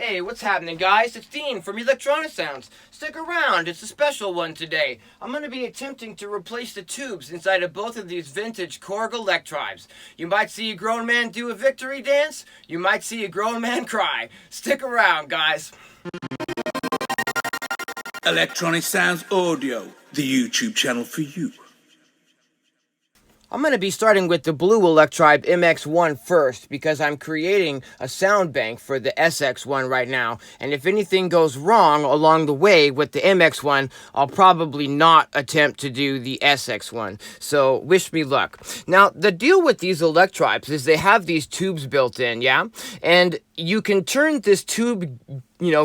Hey, what's happening, guys? It's Dean from Electronisounds. Stick around, it's a special one today. I'm going to be attempting to replace the tubes inside of both of these vintage Korg Electribes. You might see a grown man do a victory dance. You might see a grown man cry. Stick around, guys. Electronisounds Audio, the YouTube channel for you. I'm going to be starting with the blue Electribe EMX-1 first because I'm creating a sound bank for the SX1 right now. And if anything goes wrong along the way with the MX1, I'll probably not attempt to do the SX1. So wish me luck. Now, the deal with these Electribes is they have these tubes built in, yeah? And you can turn this tube,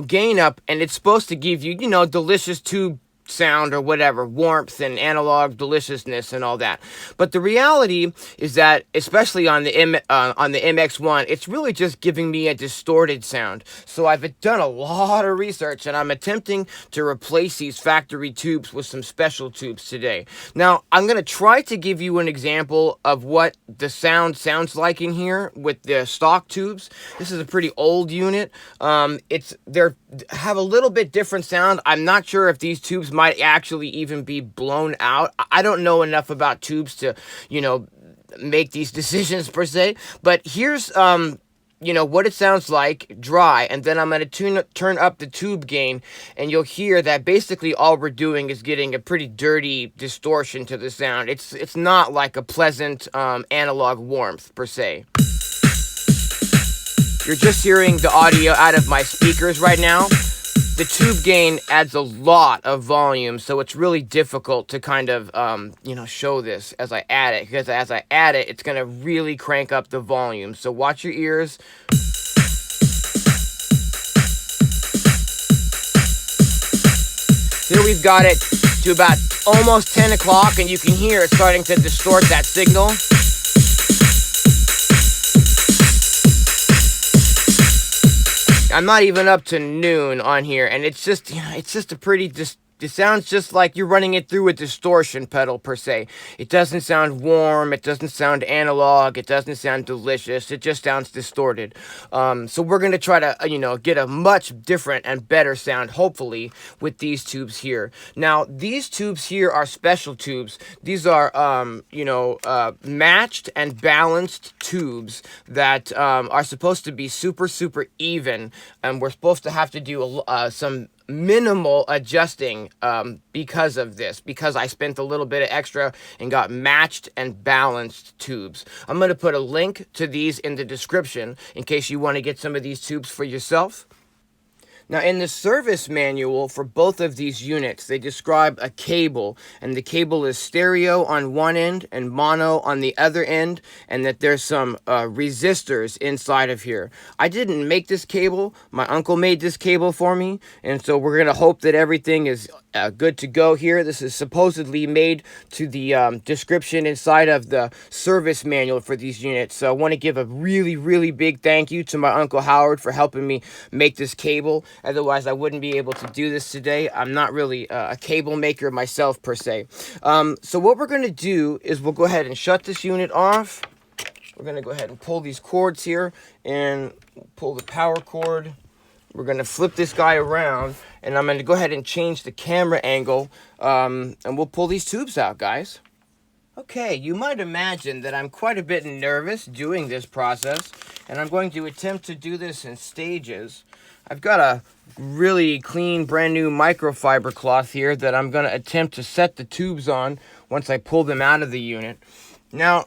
gain up, and it's supposed to give you, delicious tube sound or whatever, warmth and analog deliciousness and all that. But the reality is that, especially on the MX1, it's really just giving me a distorted sound. So I've done a lot of research and I'm attempting to replace these factory tubes with some special tubes today. Now, I'm going to try to give you an example of what the sound sounds like in here with the stock tubes. This is a pretty old unit. They have a little bit different sound. I'm not sure if these tubes might actually even be blown out. I don't know enough about tubes to, make these decisions per se. But here's, what it sounds like dry. And then I'm going to turn up the tube gain. And you'll hear that basically all we're doing is getting a pretty dirty distortion to the sound. It's not like a pleasant analog warmth per se. You're just hearing the audio out of my speakers right now. The tube gain adds a lot of volume, so it's really difficult to kind of, show this as I add it. Because as I add it, it's going to really crank up the volume. So watch your ears. Here we've got it to about almost 10 o'clock, and you can hear it starting to distort that signal. I'm not even up to noon on here, and it's just a pretty it sounds just like you're running it through a distortion pedal, per se. It doesn't sound warm, it doesn't sound analog, it doesn't sound delicious, it just sounds distorted. So we're going to try to, get a much different and better sound, hopefully, with these tubes here. Now, these tubes here are special tubes. These are, matched and balanced tubes that are supposed to be super, super even, and we're supposed to have to do some minimal adjusting because of this, because I spent a little bit of extra and got matched and balanced tubes. I'm going to put a link to these in the description in case you want to get some of these tubes for yourself. Now, in the service manual for both of these units, they describe a cable, and the cable is stereo on one end and mono on the other end, and that there's some resistors inside of here. I didn't make this cable. My uncle made this cable for me, and so we're going to hope that everything is good to go here. This is supposedly made to the description inside of the service manual for these units. So I want to give a really, really big thank you to my Uncle Howard for helping me make this cable. Otherwise, I wouldn't be able to do this today. I'm not really a cable maker myself, per se. So what we're going to do is we'll go ahead and shut this unit off. We're going to go ahead and pull these cords here and pull the power cord. We're going to flip this guy around, and I'm going to go ahead and change the camera angle, and we'll pull these tubes out, guys. Okay, you might imagine that I'm quite a bit nervous doing this process, and I'm going to attempt to do this in stages. I've got a really clean, brand new microfiber cloth here that I'm going to attempt to set the tubes on once I pull them out of the unit. Now,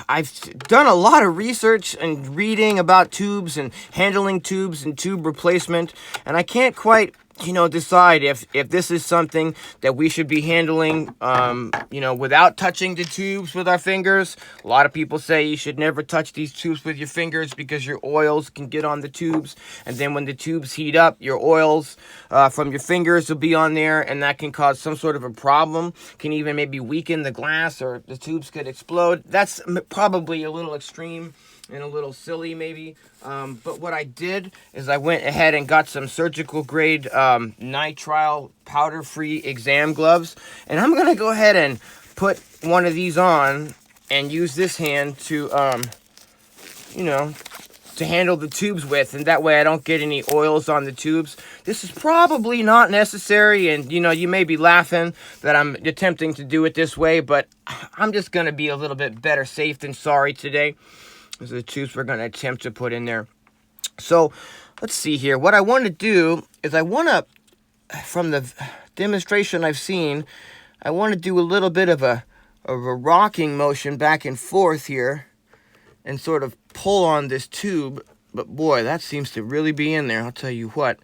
I've done a lot of research and reading about tubes and handling tubes and tube replacement, and I can't quite, decide if this is something that we should be handling, without touching the tubes with our fingers. A lot of people say you should never touch these tubes with your fingers because your oils can get on the tubes, and then when the tubes heat up, your oils from your fingers will be on there, and that can cause some sort of a problem, can even maybe weaken the glass, or the tubes could explode. That's probably a little extreme and a little silly maybe, but what I did is I went ahead and got some surgical grade nitrile powder free exam gloves, and I'm gonna go ahead and put one of these on and use this hand to to handle the tubes with, and that way I don't get any oils on the tubes. This is probably not necessary, and you know, you may be laughing that I'm attempting to do it this way, but I'm just going to be a little bit better safe than sorry today. These are the tubes we're going to attempt to put in there. So let's see here. What I want to do is I want to, from the demonstration I've seen, I want to do a little bit of a rocking motion back and forth here and sort of pull on this tube. But boy, that seems to really be in there. I'll tell you what.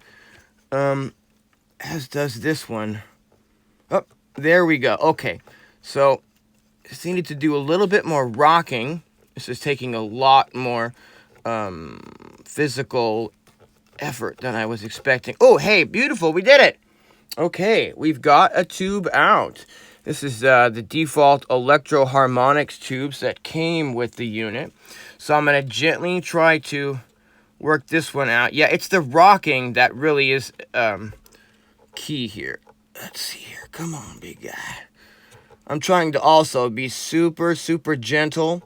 As does this one. Oh, there we go. Okay, so just needed to do a little bit more rocking. This is taking a lot more physical effort than I was expecting. Oh, hey, beautiful, we did it. Okay, we've got a tube out. This is the default electro-harmonics tubes that came with the unit. So I'm going to gently try to work this one out. Yeah, it's the rocking that really is key here. Let's see here. Come on, big guy. I'm trying to also be super, super gentle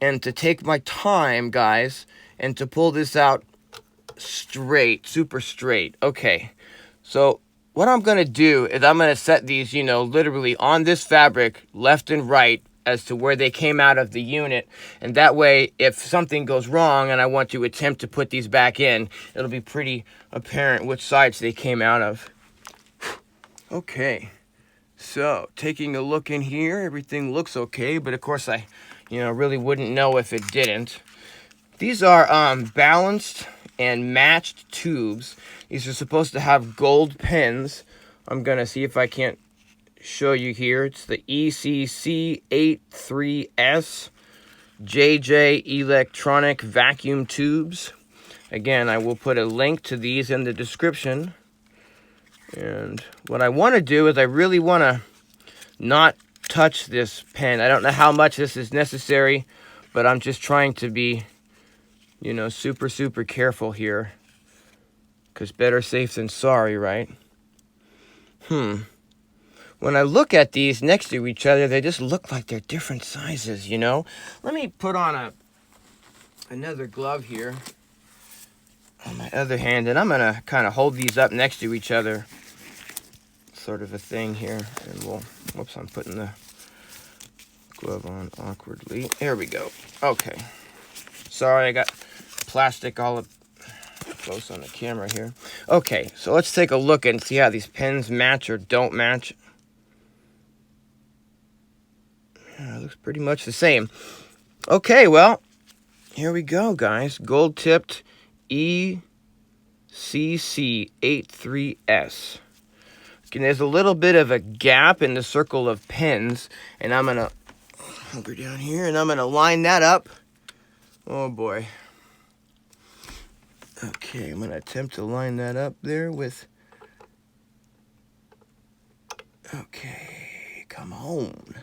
and to take my time, guys, and to pull this out straight, super straight. Okay, so what I'm going to do is I'm going to set these, you know, literally on this fabric, left and right, as to where they came out of the unit. And that way, if something goes wrong and I want to attempt to put these back in, it'll be pretty apparent which sides they came out of. Okay, so taking a look in here, everything looks okay, but of course I, you know, really wouldn't know if it didn't. These are balanced and matched tubes. These are supposed to have gold pins. I'm gonna see if I can't show you here. It's the ECC83S JJ electronic vacuum tubes. Again, I will put a link to these in the description. And what I want to do is I really want to not touch this pen. I don't know how much this is necessary, but I'm just trying to be, you know, super, super careful here. Because better safe than sorry, right? When I look at these next to each other, they just look like they're different sizes, you know? Let me put on another glove here on my other hand, and I'm going to kind of hold these up next to each other. Sort of a thing here. And we'll, whoops, I'm putting the glove on awkwardly. There we go. Okay. Sorry, I got plastic all up close on the camera here. Okay, so let's take a look and see how these pens match or don't match. Yeah, it looks pretty much the same. Okay, well, here we go, guys. Gold-tipped ECC83S. And there's a little bit of a gap in the circle of pins, and I'm going to hunker down here, and I'm going to line that up. Oh, boy. Okay, I'm going to attempt to line that up there with... Okay, come on.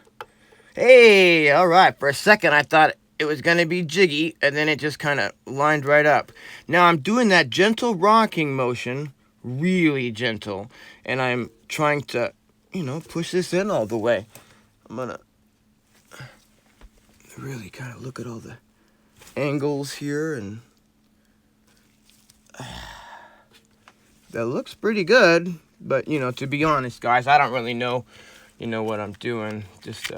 Hey, all right. For a second, I thought it was going to be jiggy, and then it just kind of lined right up. Now, I'm doing that gentle rocking motion, really gentle, and I'm trying to, you know, push this in all the way. I'm going to really kind of look at all the angles here, and that looks pretty good. But, you know, to be honest, guys, I don't really know, you know, what I'm doing. Just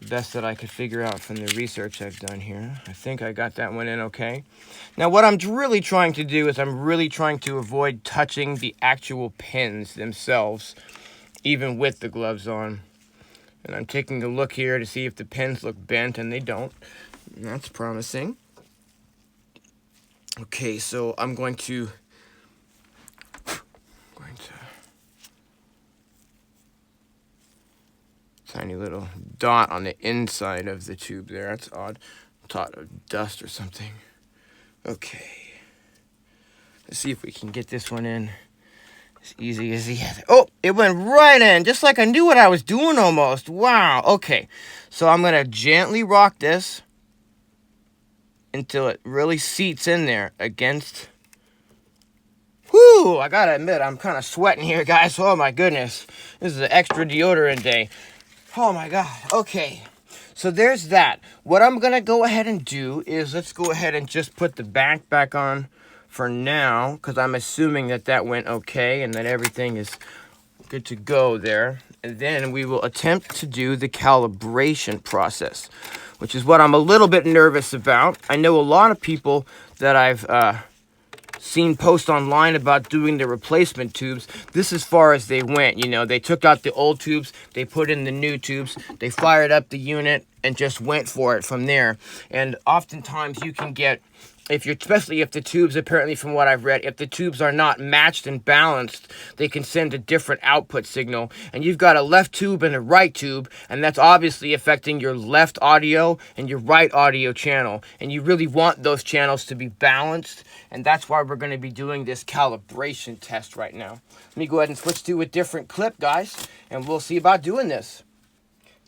best that I could figure out from the research I've done here. I think I got that one in okay. Now, what I'm really trying to do is I'm really trying to avoid touching the actual pins themselves, even with the gloves on. And I'm taking a look here to see if the pins look bent, and they don't. And that's promising. Okay, so I'm going to tiny little dot on the inside of the tube there. That's odd. Dot of dust or something. Okay. Let's see if we can get this one in as easy as he has it. Oh, it went right in, just like I knew what I was doing almost. Wow. Okay. So I'm going to gently rock this until it really seats in there against... Whoo! I gotta admit, I'm kind of sweating here, guys. Oh, my goodness. This is an extra deodorant day. Oh, my God. Okay. So there's that. What I'm going to go ahead and do is let's go ahead and just put the back on for now, because I'm assuming that that went okay and that everything is good to go there. And then we will attempt to do the calibration process, which is what I'm a little bit nervous about. I know a lot of people that I've seen post online about doing the replacement tubes. This is as far as they went. You know, they took out the old tubes, they put in the new tubes, they fired up the unit and just went for it from there. And oftentimes you can get, especially if the tubes, apparently from what I've read, if the tubes are not matched and balanced, they can send a different output signal. And you've got a left tube and a right tube, and that's obviously affecting your left audio and your right audio channel. And you really want those channels to be balanced, and that's why we're going to be doing this calibration test right now. Let me go ahead and switch to a different clip, guys, and we'll see about doing this.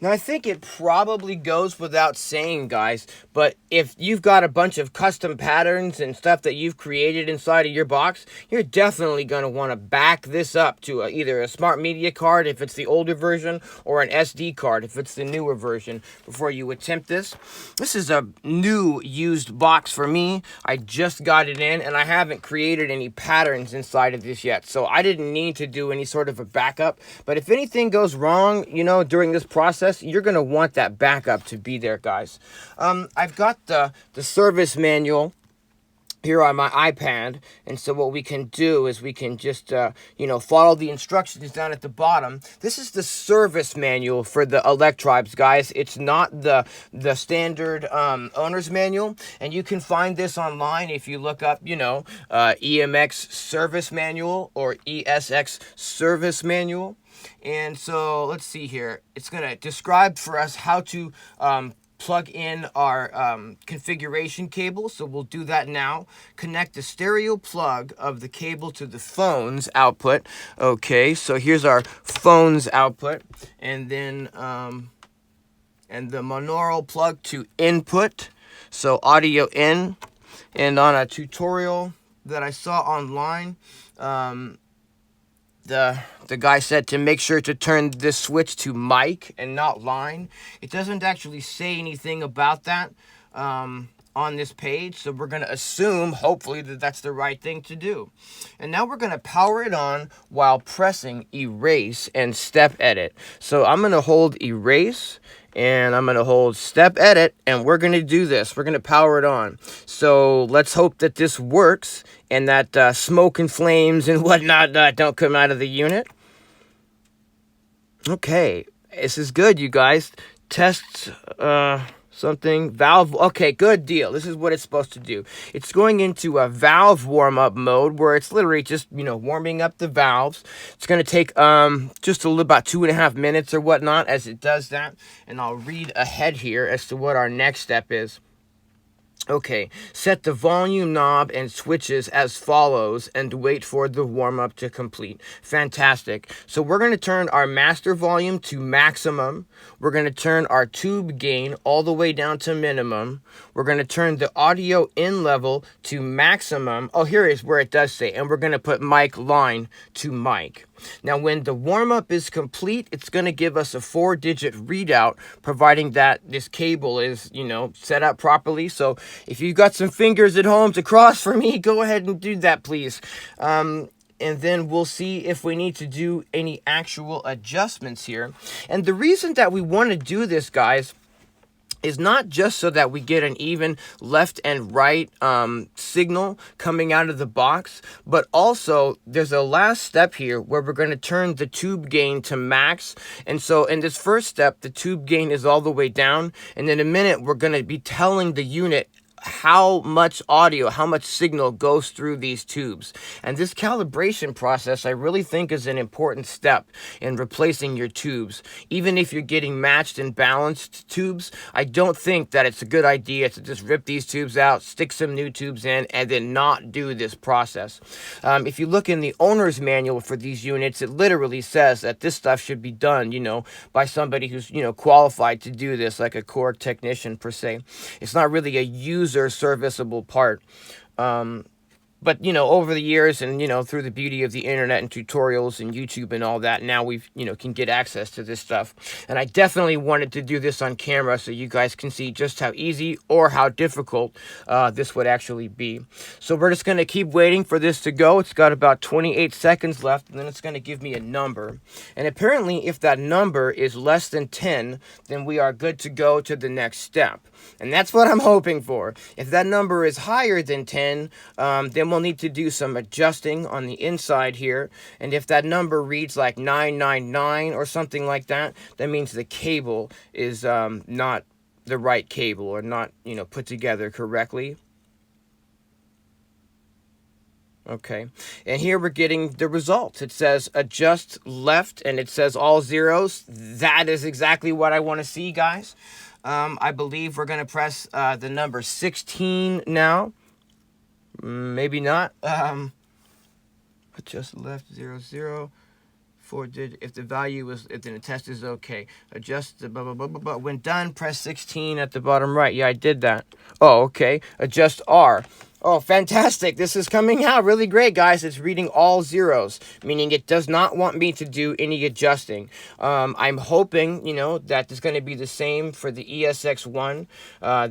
Now, I think it probably goes without saying, guys, but if you've got a bunch of custom patterns and stuff that you've created inside of your box, you're definitely going to want to back this up to either a smart media card if it's the older version, or an SD card if it's the newer version, before you attempt this. This is a new used box for me. I just got it in, and I haven't created any patterns inside of this yet, so I didn't need to do any sort of a backup. But if anything goes wrong, you know, during this process, you're going to want that backup to be there, guys. I've got the service manual here on my iPad, and so what we can do is we can just follow the instructions down at the bottom. This is the service manual for the Electribes, guys. It's not the standard owner's manual, and you can find this online if you look up EMX Service Manual or ESX Service Manual. And so let's see here. It's going to describe for us how to plug in our configuration cable. So we'll do that now. Connect the stereo plug of the cable to the phone's output. Okay, so here's our phone's output. And then and the monaural plug to input. So audio in. And on a tutorial that I saw online, the guy said to make sure to turn this switch to mic and not line. It doesn't actually say anything about that on this page, so we're going to assume, hopefully, that that's the right thing to do. And now we're going to power it on while pressing erase and step edit. So I'm going to hold erase, and I'm going to hold step edit, and we're going to do this. We're going to power it on. So let's hope that this works and that smoke and flames and whatnot don't come out of the unit. Okay, this is good, you guys. Test something. Valve. Okay, good deal. This is what it's supposed to do. It's going into a valve warm-up mode where it's literally just, warming up the valves. It's going to take just about 2.5 minutes or whatnot as it does that. And I'll read ahead here as to what our next step is. Okay, set the volume knob and switches as follows and wait for the warm-up to complete. Fantastic. So we're going to turn our master volume to maximum. We're going to turn our tube gain all the way down to minimum. We're going to turn the audio in level to maximum. Oh, here is where it does say. And we're going to put mic line to mic. Now, when the warm-up is complete, it's going to give us a 4-digit readout, providing that this cable is, set up properly. So if you've got some fingers at home to cross for me, go ahead and do that, please. And then we'll see if we need to do any actual adjustments here. And the reason that we want to do this, guys, is not just so that we get an even left and right signal coming out of the box, but also there's a last step here where we're going to turn the tube gain to max. And so in this first step, the tube gain is all the way down, and in a minute we're going to be telling the unit how much audio, how much signal goes through these tubes. And this calibration process, I really think, is an important step in replacing your tubes. Even if you're getting matched and balanced tubes, I don't think that it's a good idea to just rip these tubes out, stick some new tubes in, and then not do this process. If you look in the owner's manual for these units, it literally says that this stuff should be done, by somebody who's, qualified to do this, like a core technician per se. It's not really a user serviceable part. but you know, over the years and you know, through the beauty of the internet and tutorials and YouTube and all that, now we've, you know, can get access to this stuff. And I definitely wanted to do this on camera so you guys can see just how easy or how difficult this would actually be. So we're just going to keep waiting for this to go. It's got about 28 seconds left, and then it's going to give me a number. And apparently if that number is less than 10, then we are good to go to the next step. And that's what I'm hoping for. If that number is higher than 10, then we'll need to do some adjusting on the inside here. And if that number reads like 999 or something like that, that means the cable is not the right cable, or not, you know, put together correctly. Okay, and here we're getting the results. It says adjust left, and it says all zeros. That is exactly what I want to see, guys. I believe we're going to press the number 16 now. Maybe not. Adjust left, 0, 0. 4 digit. If the value is, if the test is okay. Adjust the blah, blah, blah, blah, blah. When done, press 16 at the bottom right. Yeah, I did that. Oh, okay. Adjust R. Oh, fantastic. This is coming out really great, guys. It's reading all zeros, meaning it does not want me to do any adjusting. I'm hoping, you know, that it's going to be the same for the ESX-1.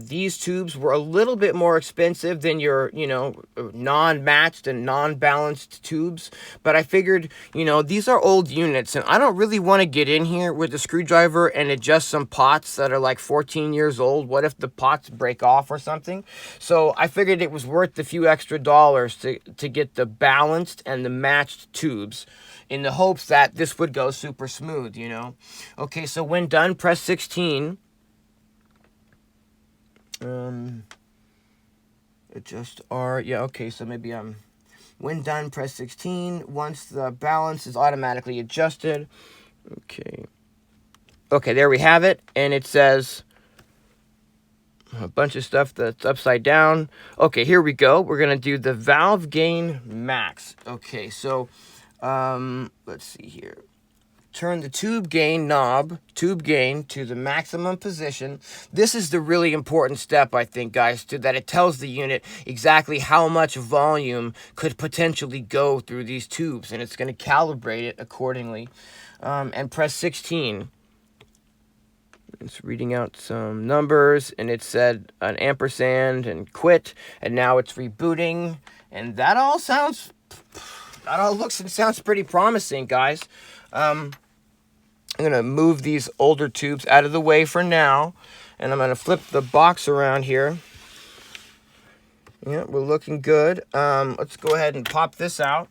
These tubes were a little bit more expensive than your, you know, non-matched and non-balanced tubes. But I figured, you know, these are old units, and I don't really want to get in here with a screwdriver and adjust some pots that are like 14 years old. What if the pots break off or something? So I figured it was worth the few extra dollars to get the balanced and the matched tubes, in the hopes that this would go super smooth, you know. Okay, so when done, press 16. Adjust R. Yeah, okay, so maybe when done, press 16. Once the balance is automatically adjusted. Okay. Okay, there we have it, and it says a bunch of stuff that's upside down. Okay, here we go. We're going to do the valve gain max. Okay, so let's see here. Turn the tube gain knob, tube gain, to the maximum position. This is the really important step, I think, guys, to that it tells the unit exactly how much volume could potentially go through these tubes, and it's going to calibrate it accordingly. And press 16. It's reading out some numbers, and it said an ampersand and quit, and now it's rebooting, and that all looks and sounds pretty promising, guys. I'm going to move these older tubes out of the way for now, and I'm going to flip the box around here. Yeah, we're looking good. Let's go ahead and pop this out,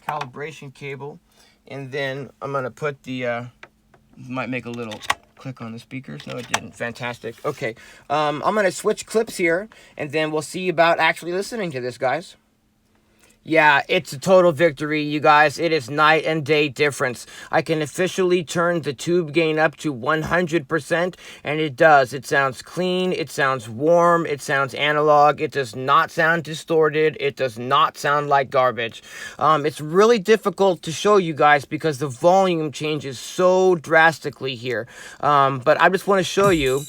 calibration cable, and then I'm going to put the, might make a little click on the speakers. No, it didn't. Fantastic. Okay, I'm going to switch clips here, and then we'll see about actually listening to this, guys. Yeah, it's a total victory, you guys. It is night and day difference. I can officially turn the tube gain up to 100%, and it does. It sounds clean, it sounds warm, it sounds analog, it does not sound distorted, it does not sound like garbage. It's really difficult to show you guys because the volume changes so drastically here. But I just want to show you,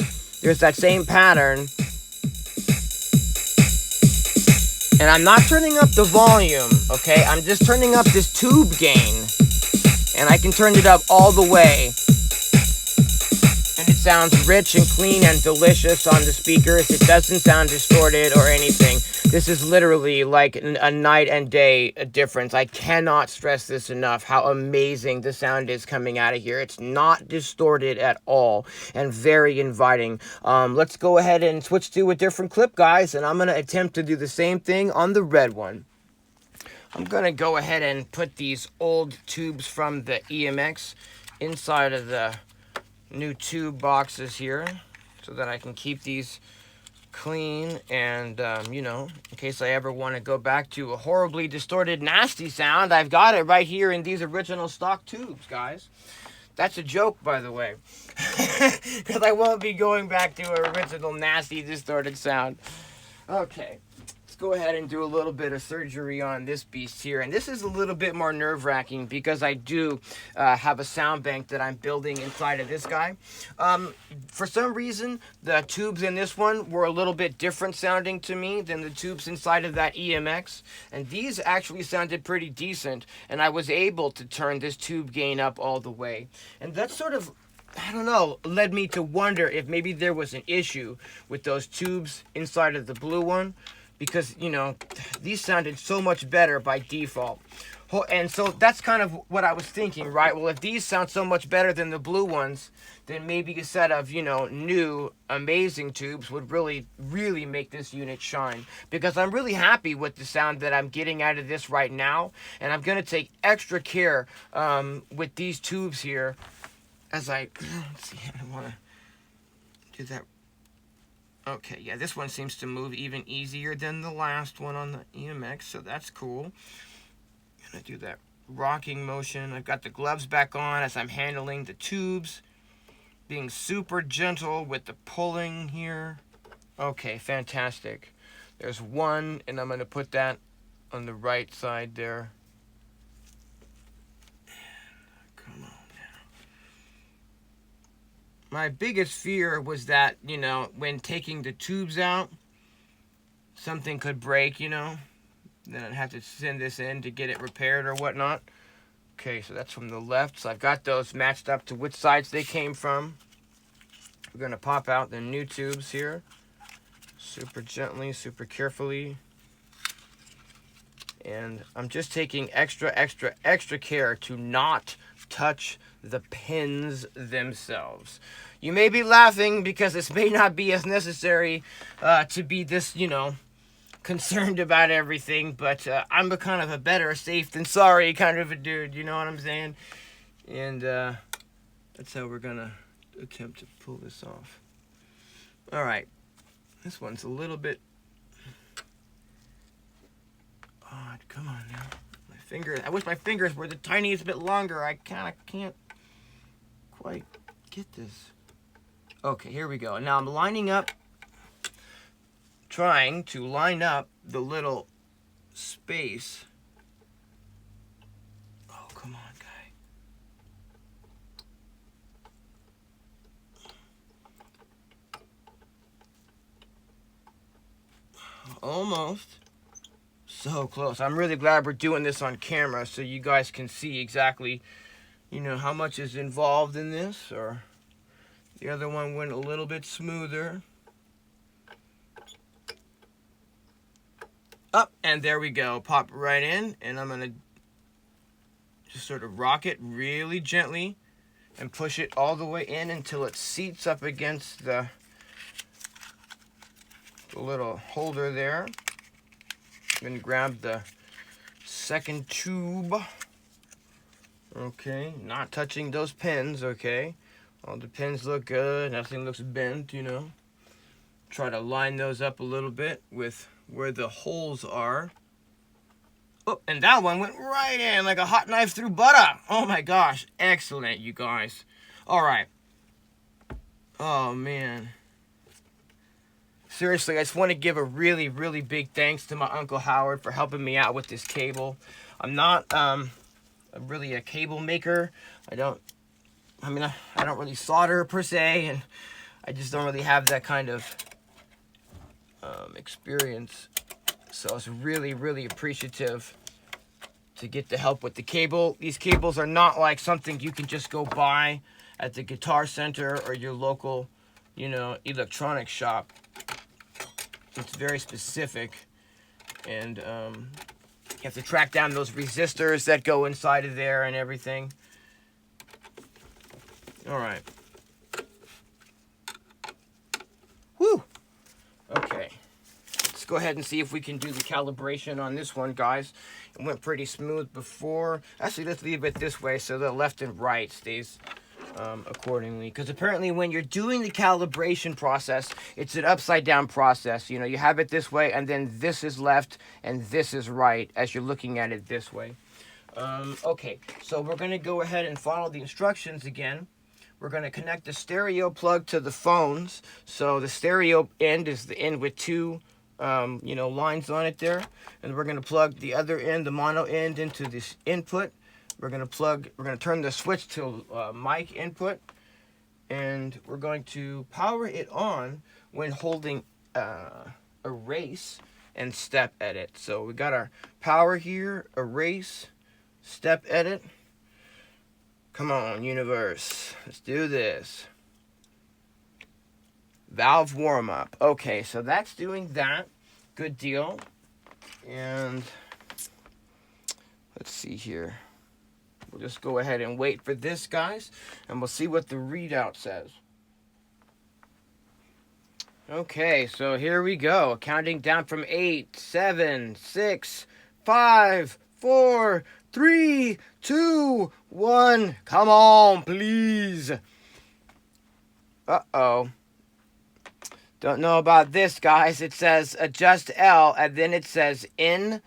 there's that same pattern. And I'm not turning up the volume, okay? I'm just turning up this tube gain. And I can turn it up all the way. And it sounds rich and clean and delicious on the speakers. It doesn't sound distorted or anything. This is literally like a night and day difference. I cannot stress this enough, how amazing the sound is coming out of here. It's not distorted at all and very inviting. Let's go ahead and switch to a different clip, guys, and I'm going to attempt to do the same thing on the red one. I'm going to go ahead and put these old tubes from the EMX inside of the new tube boxes here so that I can keep these clean and, you know, in case I ever want to go back to a horribly distorted, nasty sound, I've got it right here in these original stock tubes, guys. That's a joke, by the way, because I won't be going back to an original, nasty, distorted sound. Okay, let's go ahead and do a little bit of surgery on this beast here. And this is a little bit more nerve-wracking because I do have a sound bank that I'm building inside of this guy. For some reason, the tubes in this one were a little bit different sounding to me than the tubes inside of that EMX. And these actually sounded pretty decent. And I was able to turn this tube gain up all the way. And that's sort of, I don't know, led me to wonder if maybe there was an issue with those tubes inside of the blue one, because, you know, these sounded so much better by default. And so that's kind of what I was thinking, right? Well, if these sound so much better than the blue ones, then maybe a set of, you know, new amazing tubes would really, really make this unit shine. Because I'm really happy with the sound that I'm getting out of this right now, and I'm going to take extra care with these tubes here. As let's see, I want to do that. Okay, yeah, this one seems to move even easier than the last one on the EMX, so that's cool. I'm going to do that rocking motion. I've got the gloves back on as I'm handling the tubes, being super gentle with the pulling here. Okay, fantastic. There's one, and I'm going to put that on the right side there. Come on. My biggest fear was that, you know, when taking the tubes out, something could break, you know. Then I'd have to send this in to get it repaired or whatnot. Okay, so that's from the left. So I've got those matched up to which sides they came from. We're going to pop out the new tubes here. Super gently, super carefully. And I'm just taking extra care to not touch the pins themselves. You may be laughing because this may not be as necessary to be this, you know, concerned about everything, but I'm a kind of a better safe than sorry kind of a dude, you know what I'm saying? And that's how we're gonna attempt to pull this off. All right, this one's a little bit odd. Come on now. My fingers, I wish my fingers were the tiniest bit longer. I kind of can't quite get this. Okay, here we go. Now I'm lining up, trying to line up the little space. Oh, come on, guy. Almost. So close. I'm really glad we're doing this on camera so you guys can see exactly, you know, how much is involved in this. Or the other one went a little bit smoother. Up, and there we go. Pop right in, and I'm gonna just sort of rock it really gently and push it all the way in until it seats up against the little holder there. I'm gonna grab the second tube. Okay, not touching those pins, okay? All the pins look good, nothing looks bent, you know. Try to line those up a little bit with where the holes are. Oh, and that one went right in like a hot knife through butter. Oh my gosh, excellent, you guys. All right. Oh man. Seriously, I just want to give a really, really big thanks to my Uncle Howard for helping me out with this cable. I'm not really a cable maker. I don't really solder per se, and I just don't really have that kind of experience. So I was really, really appreciative to get the help with the cable. These cables are not like something you can just go buy at the Guitar Center or your local, you know, electronics shop. It's very specific, and you have to track down those resistors that go inside of there and everything. All right. Whew. Okay. Let's go ahead and see if we can do the calibration on this one, guys. It went pretty smooth before. Actually, let's leave it this way so the left and right stays accordingly, because apparently when you're doing the calibration process, it's an upside down process. You know, you have it this way, and then this is left and this is right as you're looking at it this way. Okay, so we're going to go ahead and follow the instructions again. We're going to connect the stereo plug to the phones. So the stereo end is the end with two lines on it there. And we're going to plug the other end, the mono end, into this input. We're going to turn the switch to mic input. And we're going to power it on when holding erase and step edit. So we got our power here, erase, step edit. Come on, universe. Let's do this. Valve warm up. Okay, so that's doing that. Good deal. And let's see here. We'll just go ahead and wait for this, guys, and we'll see what the readout says. Okay, so here we go. Counting down from 8, 7, 6, 5, 4, 3, 2, 1. Come on, please. Uh-oh. Don't know about this, guys. It says adjust L, and then it says N.G.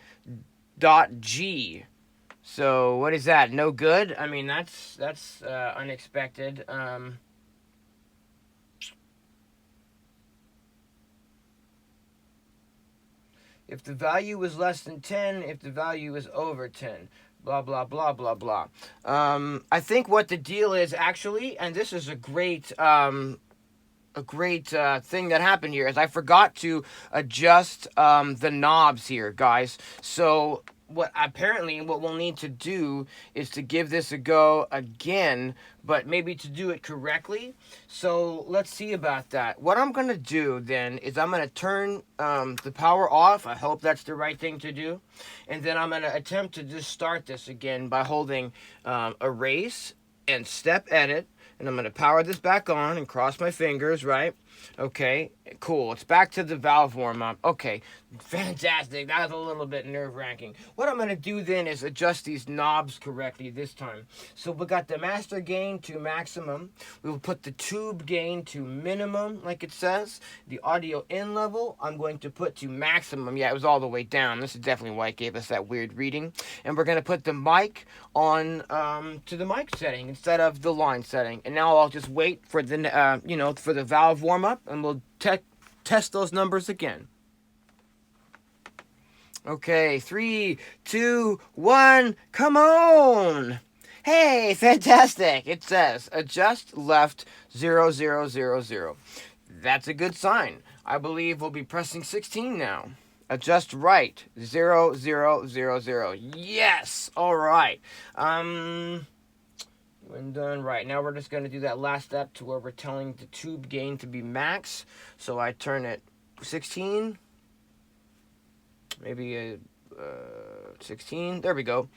So what is that? No good? I mean, that's unexpected. If the value is less than 10, if the value is over 10, blah, blah, blah, blah, blah. I think what the deal is actually, and this is a great thing that happened here, is I forgot to adjust the knobs here, guys. So what we'll need to do is to give this a go again, but maybe to do it correctly. So let's see about that. What I'm going to do then is I'm going to turn the power off. I hope that's the right thing to do. And then I'm going to attempt to just start this again by holding erase and step edit. And I'm going to power this back on and cross my fingers, right? Okay, cool. It's back to the valve warm-up. Okay, fantastic. That was a little bit nerve-wracking. What I'm going to do then is adjust these knobs correctly this time. So we got the master gain to maximum. We will put the tube gain to minimum, like it says. The audio in level, I'm going to put to maximum. Yeah, it was all the way down. This is definitely why it gave us that weird reading. And we're going to put the mic on to the mic setting instead of the line setting. And now I'll just wait for the for the valve warm-up, and we'll test those numbers again. Okay, 3, 2, 1, come on! Hey, fantastic! It says adjust left 0, 0, 0, 0. That's a good sign. I believe we'll be pressing 16 now. Adjust right 0, 0, 0, 0. Yes! Alright. When done, right, now we're just going to do that last step to where we're telling the tube gain to be max. So I turn it 16, maybe 16, there we go.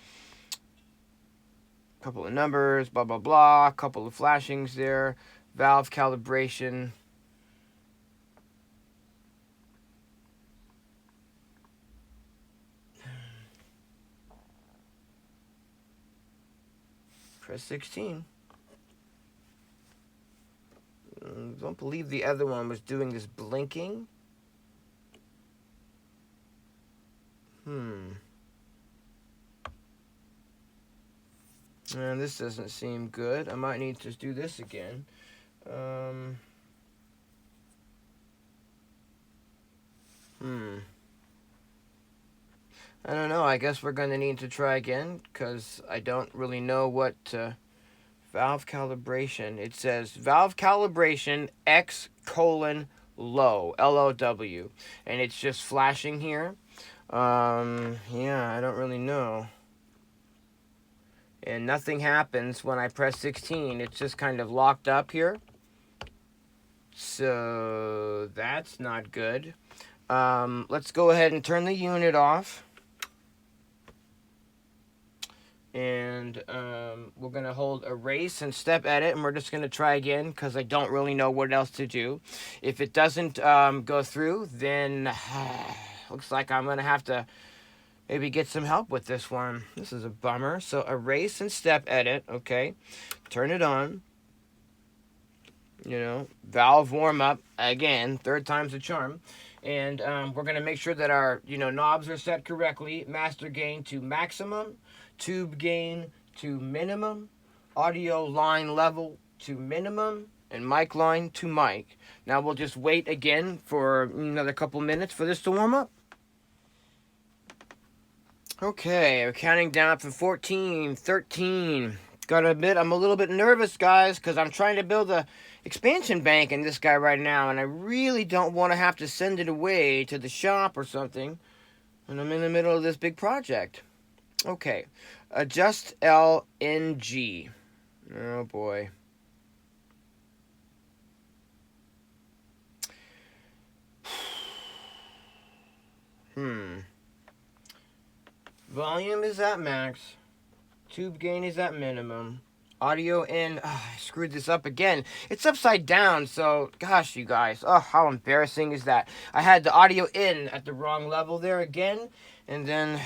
Couple of numbers, blah, blah, blah, couple of flashings there, valve calibration. Press 16. Don't believe the other one was doing this blinking. And this doesn't seem good. I might need to do this again. I don't know. I guess we're going to need to try again because I don't really know what valve calibration. It says valve calibration X:low, LOW, and it's just flashing here. Yeah, I don't really know. And nothing happens when I press 16. It's just kind of locked up here. So that's not good. Let's go ahead and turn the unit off. And we're going to hold erase and step edit, and we're just going to try again because I don't really know what else to do. If it doesn't go through, then looks like I'm going to have to maybe get some help with this one. This is a bummer. So erase and step edit, okay. Turn it on. Valve warm up, again, third time's a charm. And we're going to make sure that our, knobs are set correctly. Master gain to maximum. Tube gain to minimum, audio line level to minimum, and mic line to mic. Now we'll just wait again for another couple minutes for this to warm up. Okay, we're counting down from 14, 13. Gotta admit, I'm a little bit nervous, guys, because I'm trying to build a expansion bank in this guy right now, and I really don't want to have to send it away to the shop or something, and I'm in the middle of this big project. Okay, adjust LNG. Oh boy. Volume is at max. Tube gain is at minimum. Audio in. Oh, I screwed this up again. It's upside down, so gosh, you guys. Oh, how embarrassing is that? I had the audio in at the wrong level there again, and then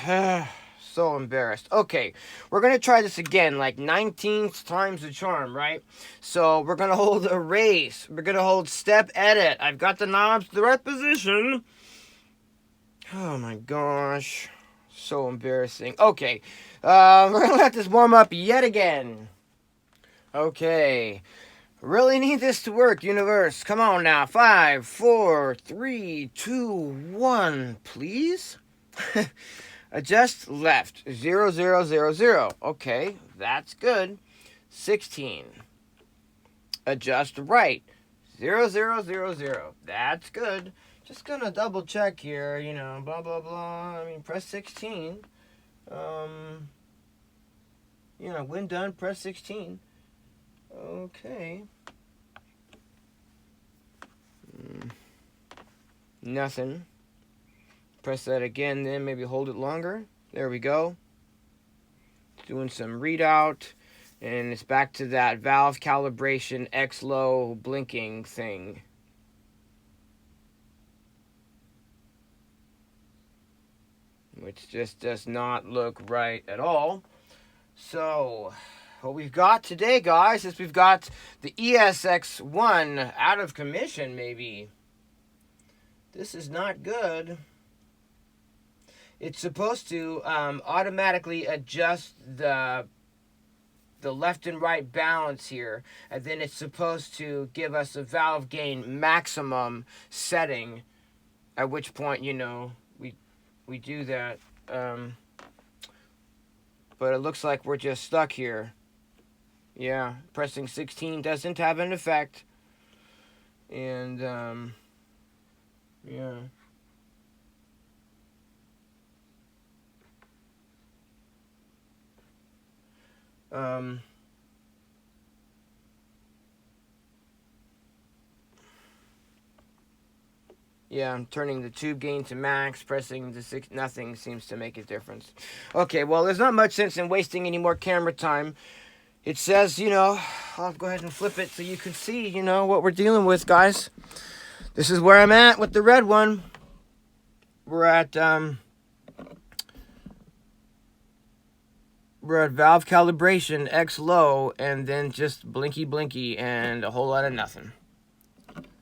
so embarrassed. Okay, we're gonna try this again, like 19th time's the charm, right? So we're gonna hold erase. We're gonna hold step edit. I've got the knobs to the right position. Oh my gosh. So embarrassing. Okay, we're gonna let this warm up yet again. Okay, really need this to work, universe. Come on now. 5, 4, 3, 2, 1, please. Adjust left. 0, 0, 0, 0. Okay, that's good. 16. Adjust right. 0, 0, 0, 0. That's good. Just gonna double check here, you know, blah, blah, blah. I mean, press 16. You know, when done, press 16. Okay. Nothing. Press that again, then maybe hold it longer. There we go. Doing some readout. And it's back to that valve calibration X-low blinking thing. Which just does not look right at all. So, what we've got today, guys, is we've got the ESX-1 out of commission, maybe. This is not good. It's supposed to automatically adjust the left and right balance here, and then it's supposed to give us a valve gain maximum setting, at which point, you know, we do that, but it looks like we're just stuck here. Yeah, pressing 16 doesn't have an effect, and yeah. Yeah, I'm turning the tube gain to max, pressing the 6, nothing seems to make a difference. Okay, well, there's not much sense in wasting any more camera time. It says, you know, I'll go ahead and flip it so you can see, you know, what we're dealing with, guys. This is where I'm at with the red one. We're at valve calibration X low, and then just blinky blinky and a whole lot of nothing.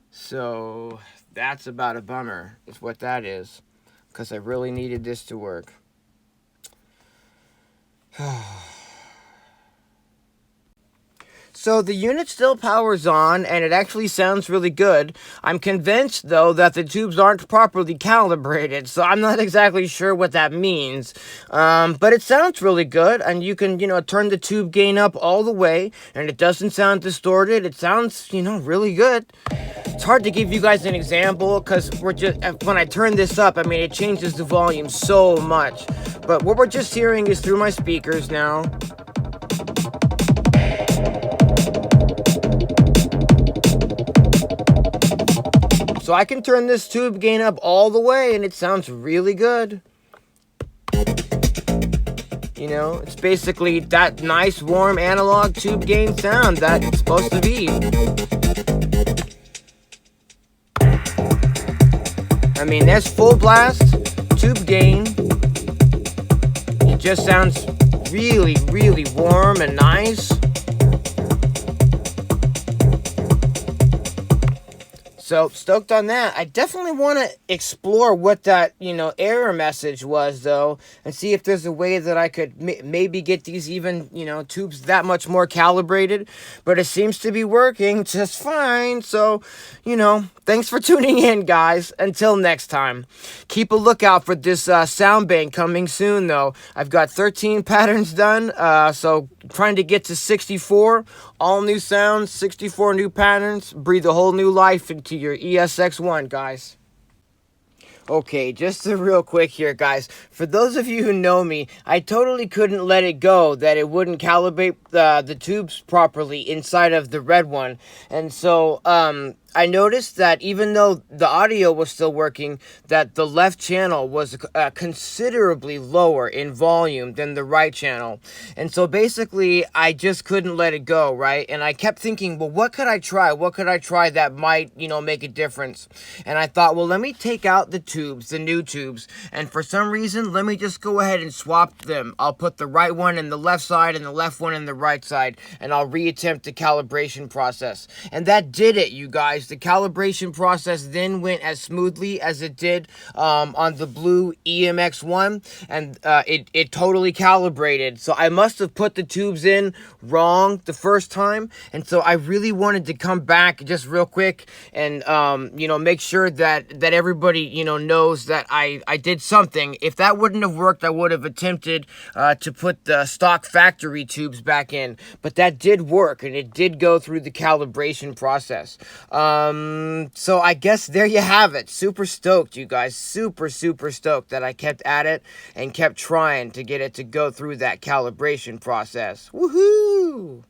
So that's about a bummer, is what that is, because I really needed this to work. So the unit still powers on, and it actually sounds really good. I'm convinced, though, that the tubes aren't properly calibrated, so I'm not exactly sure what that means. But it sounds really good, and you can, you know, turn the tube gain up all the way, and it doesn't sound distorted. It sounds, you know, really good. It's hard to give you guys an example, because when I turn this up, I mean, it changes the volume so much. But what we're just hearing is through my speakers now. So I can turn this tube gain up all the way, and it sounds really good. You know, it's basically that nice, warm, analog tube gain sound that it's supposed to be. I mean, that's full blast, tube gain. It just sounds really, really warm and nice. So stoked on that. I definitely want to explore what that, error message was, though, and see if there's a way that I could maybe get these even, tubes that much more calibrated. But it seems to be working just fine. So, thanks for tuning in, guys. Until next time, keep a lookout for this sound bank coming soon, though. I've got 13 patterns done, so trying to get to 64. All new sounds, 64 new patterns. Breathe a whole new life into your ESX-1, guys. Okay, just real quick here, guys. For those of you who know me, I totally couldn't let it go that it wouldn't calibrate the tubes properly inside of the red one. And so, I noticed that even though the audio was still working, that the left channel was considerably lower in volume than the right channel. And so basically, I just couldn't let it go, right? And I kept thinking, well, what could I try? What could I try that might, make a difference? And I thought, well, let me take out the tubes, the new tubes, and for some reason, let me just go ahead and swap them. I'll put the right one in the left side and the left one in the right side, and I'll reattempt the calibration process. And that did it, you guys. The calibration process then went as smoothly as it did on the blue EMX-1, and it totally calibrated. So I must have put the tubes in wrong the first time, and so I really wanted to come back just real quick and make sure that everybody knows that I did something. If that wouldn't have worked, I would have attempted to put the stock factory tubes back in, but that did work, and it did go through the calibration process. So I guess there you have it. Super stoked, you guys. Super stoked that I kept at it and kept trying to get it to go through that calibration process. Woohoo!